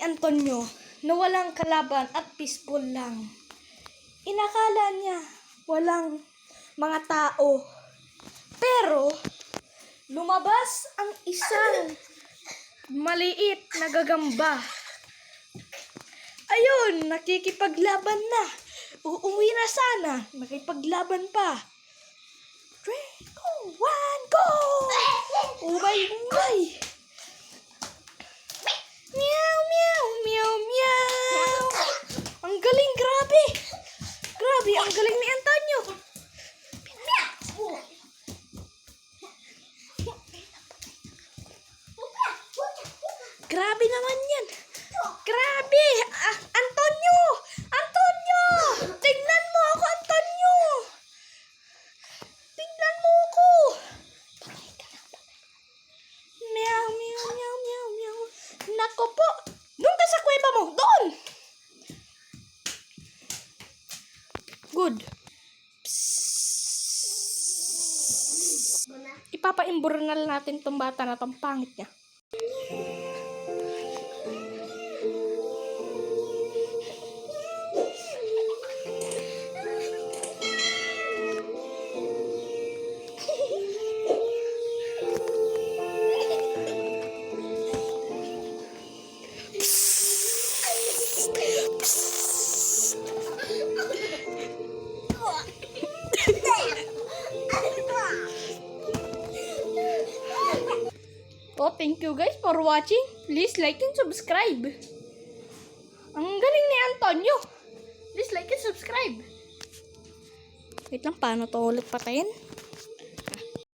Antonio na walang kalaban at peaceful lang. Inakala niya walang mga tao. Pero lumabas ang isang maliit na gagamba. Ayun, nakikipaglaban na. Uuwi na sana. Nakipaglaban pa. 3, 2, 1, go! Umay! Meow, meow, meow, meow. Ang galing, grabe. Grabe, ang galing ni Antonio. Grabe naman yan. Grabe. Antonio! Antonio! Tignan mo ako, Antonio! Tignan mo ako! Meow, meow, meow, meow, meow. Nako po! Doon ka sa kuweba mo! Doon! Good. Ipapa-imbornal natin tong bata na tong pangit niya. Oh, thank you guys for watching. Please like and subscribe. Ang galing ni Antonio. Please like and subscribe. Wait lang, paano to ulit patayin?